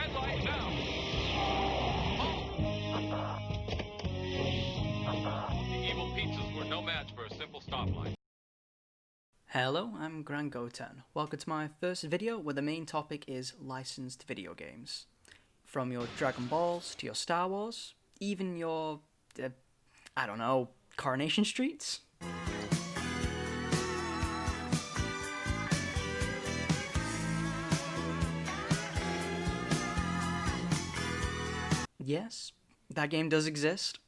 Red light now. The evil pizzas were no match for a simple stoplight. Hello, I'm GrandGoten. Welcome to my first video where the main topic is licensed video games. From your Dragon Balls to your Star Wars, even your, I don't know, Coronation Streets? Yes, that game does exist.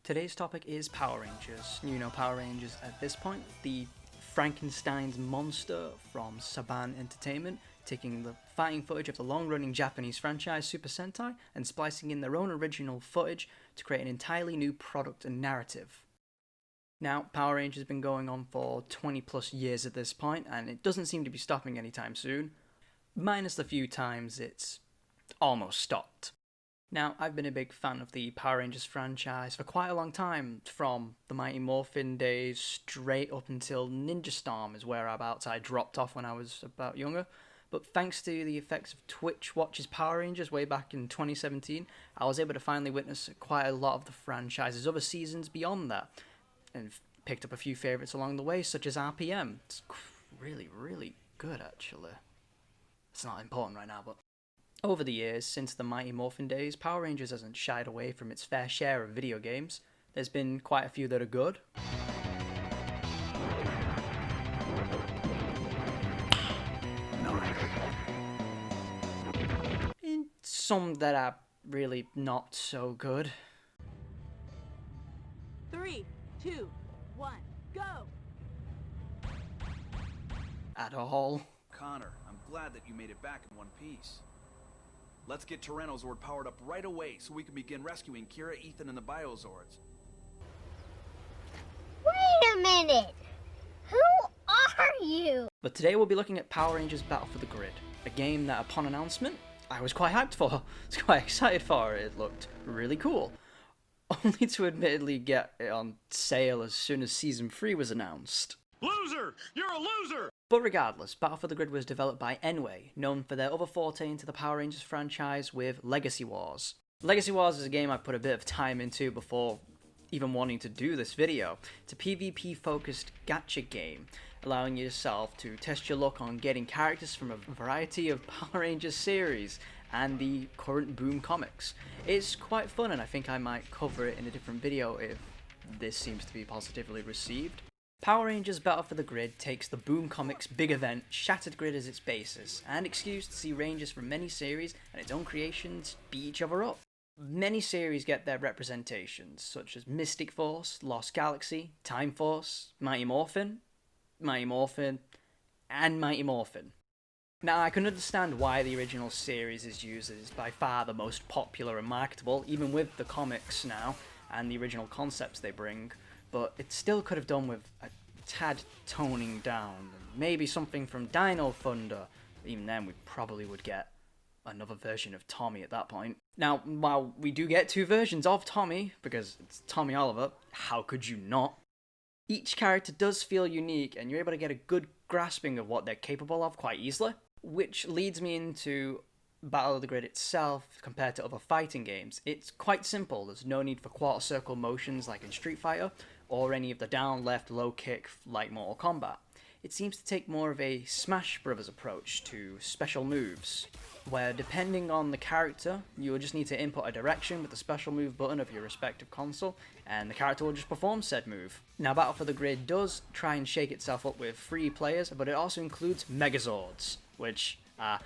Today's topic is Power Rangers. You know Power Rangers at this point, the Frankenstein's monster from Saban Entertainment, taking the fighting footage of the long-running Japanese franchise Super Sentai and splicing in their own original footage to create an entirely new product and narrative. Now, Power Rangers has been going on for 20 plus years at this point, and it doesn't seem to be stopping anytime soon, minus the few times it's almost stopped. Now, I've been a big fan of the Power Rangers franchise for quite a long time, from the Mighty Morphin days straight up until Ninja Storm is whereabouts I dropped off when I was about younger. But thanks to the effects of Twitch Watches Power Rangers way back in 2017, I was able to finally witness quite a lot of the franchise's other seasons beyond that, and picked up a few favourites along the way, such as RPM. It's really, really good, actually. It's not important right now, but over the years, since the Mighty Morphin days, Power Rangers hasn't shied away from its fair share of video games. There's been quite a few that are good. And some that are really not so good. 3, 2, 1, go! At all. Connor, I'm glad that you made it back in one piece. Let's get Tyrannosaur powered up right away so we can begin rescuing Kira, Ethan, and the Biozords. Wait a minute! Who are you? But today we'll be looking at Power Rangers Battle for the Grid, a game that upon announcement, I was quite hyped for. I was quite excited for. It looked really cool. Only to admittedly get it on sale as soon as Season 3 was announced. Loser! You're a loser! But regardless, Battle for the Grid was developed by Enway, known for their other forte into the Power Rangers franchise with Legacy Wars. Legacy Wars is a game I put a bit of time into before even wanting to do this video. It's a PvP focused gacha game, allowing yourself to test your luck on getting characters from a variety of Power Rangers series and the current Boom comics. It's quite fun, and I think I might cover it in a different video if this seems to be positively received. Power Rangers Battle for the Grid takes the Boom Comics big event, Shattered Grid as its basis, and excuse to see Rangers from many series and its own creations beat each other up. Many series get their representations, such as Mystic Force, Lost Galaxy, Time Force, Mighty Morphin, and Mighty Morphin. Now, I can understand why the original series is used as by far the most popular and marketable, even with the comics now, and the original concepts they bring, but it still could have done with a tad toning down. Maybe something from Dino Thunder. Even then, we probably would get another version of Tommy at that point. Now, while we do get two versions of Tommy, because it's Tommy Oliver, how could you not? Each character does feel unique, and you're able to get a good grasping of what they're capable of quite easily, which leads me into Battle of the Grid itself compared to other fighting games. It's quite simple. There's no need for quarter circle motions like in Street Fighter, or any of the down, left, low kick like Mortal Kombat. It seems to take more of a Smash Brothers approach to special moves, where depending on the character, you will just need to input a direction with the special move button of your respective console, and the character will just perform said move. Now, Battle for the Grid does try and shake itself up with 3 players, but it also includes Megazords, which are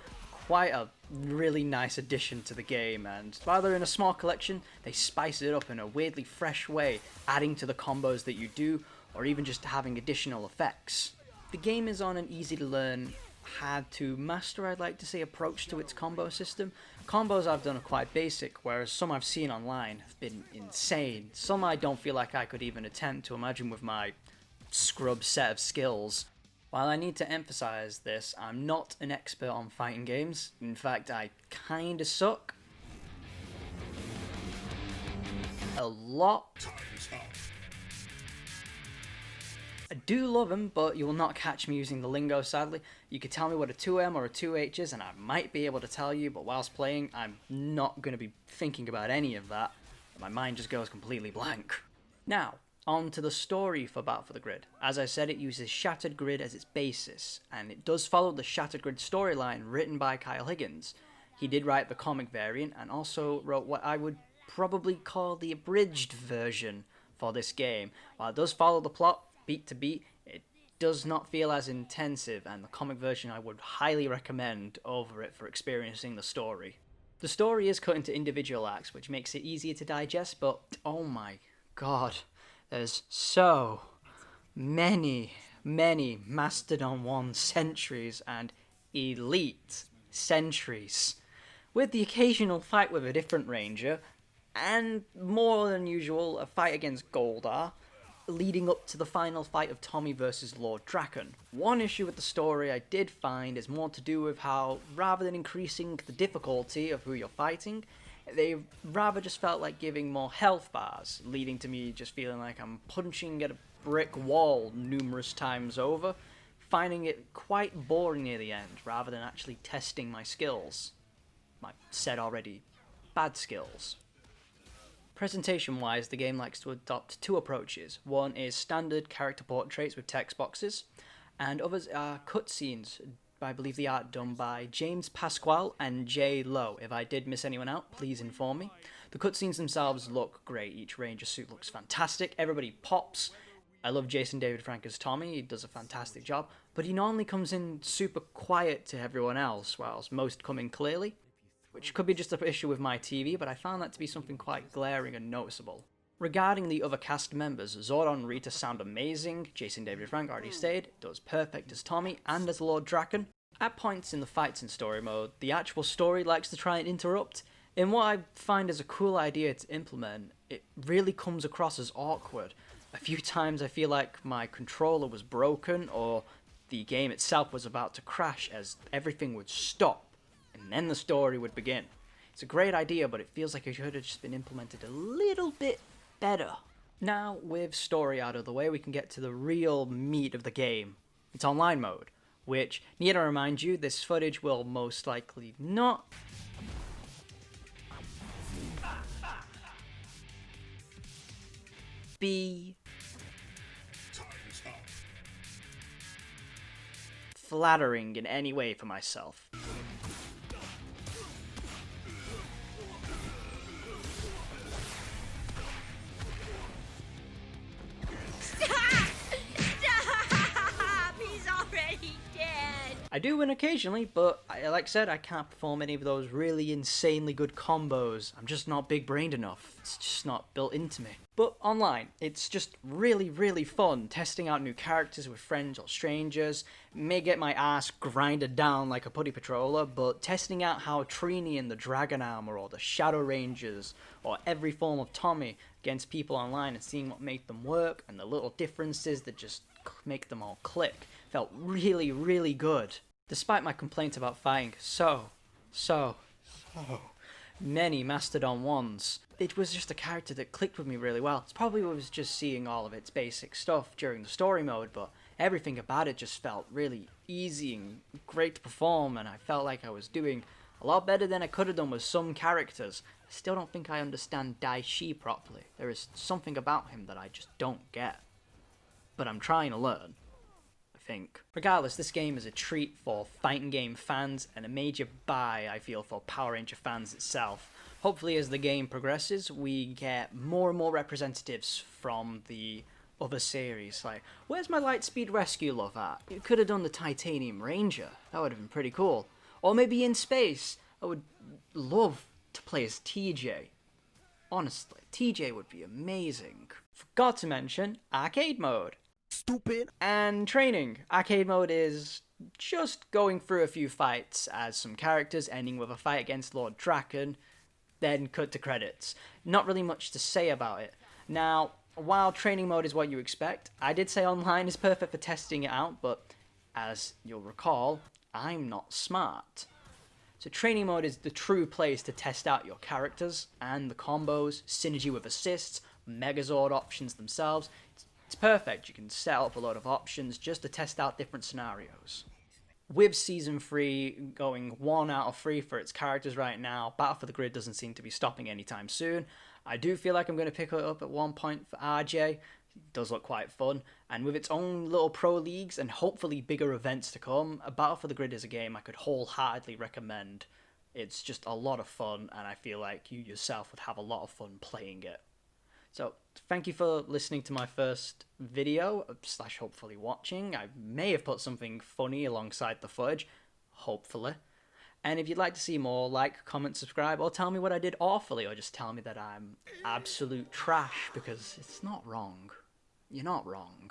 quite a really nice addition to the game, and while they're in a small collection, they spice it up in a weirdly fresh way, adding to the combos that you do, or even just having additional effects. The game is on an easy to learn, hard to master, I'd like to say, approach to its combo system. Combos I've done are quite basic, whereas some I've seen online have been insane. Some I don't feel like I could even attempt to imagine with my scrub set of skills. While I need to emphasize this, I'm not an expert on fighting games. In fact, I kinda suck. A lot. I do love them, but you will not catch me using the lingo, sadly. You could tell me what a 2M or a 2H is, and I might be able to tell you, but whilst playing, I'm not going to be thinking about any of that. My mind just goes completely blank. Now, on to the story for Battle for the Grid. As I said, it uses Shattered Grid as its basis, and it does follow the Shattered Grid storyline written by Kyle Higgins. He did write the comic variant, and also wrote what I would probably call the abridged version for this game. While it does follow the plot beat to beat, it does not feel as intensive, and the comic version I would highly recommend over it for experiencing the story. The story is cut into individual acts, which makes it easier to digest, but oh my god, there's so many Mastodon 1 sentries and elite sentries, with the occasional fight with a different ranger, and more than usual, a fight against Goldar, leading up to the final fight of Tommy versus Lord Draken. One issue with the story I did find is more to do with how, rather than increasing the difficulty of who you're fighting, they rather just felt like giving more health bars, leading to me just feeling like I'm punching at a brick wall numerous times over, finding it quite boring near the end, rather than actually testing my skills. My said already bad skills. Presentation-wise, the game likes to adopt two approaches. One is standard character portraits with text boxes, and others are cutscenes. I believe the art done by James Pasquale and Jay Lowe. If I did miss anyone out, please inform me. The cutscenes themselves look great. Each ranger suit looks fantastic. Everybody pops. I love Jason David Frank as Tommy. He does a fantastic job. But he normally comes in super quiet to everyone else, whilst most come in clearly, which could be just an issue with my TV, but I found that to be something quite glaring and noticeable. Regarding the other cast members, Zordon and Rita sound amazing. Jason David Frank already stayed, does perfect as Tommy and as Lord Draken. At points in the fights in story mode, the actual story likes to try and interrupt. In what I find is a cool idea to implement, it really comes across as awkward. A few times I feel like my controller was broken, or the game itself was about to crash as everything would stop, and then the story would begin. It's a great idea, but it feels like it should have just been implemented a little bit better. Now, with story out of the way, we can get to the real meat of the game. It's online mode, which, need to remind you, this footage will most likely not be flattering in any way for myself. I do win occasionally, but like I said, I can't perform any of those really insanely good combos. I'm just not big-brained enough. It's just not built into me. But online, it's just really fun, testing out new characters with friends or strangers. May get my ass grinded down like a putty patroller, but testing out how Trini and the Dragon Armor or the Shadow Rangers or every form of Tommy against people online and seeing what made them work and the little differences that just make them all click felt really good. Despite my complaints about fighting so many Mastodon 1s, it was just a character that clicked with me really well. It's probably was just seeing all of its basic stuff during the story mode, but everything about it just felt really easy and great to perform, and I felt like I was doing a lot better than I could have done with some characters. I still don't think I understand Dai Shi properly. There is something about him that I just don't get. But I'm trying to learn. Think. Regardless, this game is a treat for fighting game fans and a major buy, I feel, for Power Ranger fans itself. Hopefully, as the game progresses, we get more and more representatives from the other series. Like, where's my Lightspeed Rescue love at? You could have done the Titanium Ranger. That would have been pretty cool. Or maybe in space. I would love to play as TJ. Honestly, TJ would be amazing. Forgot to mention arcade mode. Stupid. And training. Arcade mode is just going through a few fights as some characters, ending with a fight against Lord Draken, then cut to credits. Not really much to say about it. Now, while training mode is what you expect, I did say online is perfect for testing it out, but as you'll recall, I'm not smart. So training mode is the true place to test out your characters and the combos, synergy with assists, Megazord options themselves. It's It's perfect. You can set up a lot of options just to test out different scenarios. With Season 3 going 1 out of 3 for its characters right now, Battle for the Grid doesn't seem to be stopping anytime soon. I do feel like I'm going to pick it up at one point for RJ. It does look quite fun. And with its own little pro leagues and hopefully bigger events to come, Battle for the Grid is a game I could wholeheartedly recommend. It's just a lot of fun, and I feel like you yourself would have a lot of fun playing it. So, thank you for listening to my first video, / hopefully watching. I may have put something funny alongside the footage, hopefully. And if you'd like to see more, like, comment, subscribe, or tell me what I did awfully, or just tell me that I'm absolute trash, because it's not wrong. You're not wrong.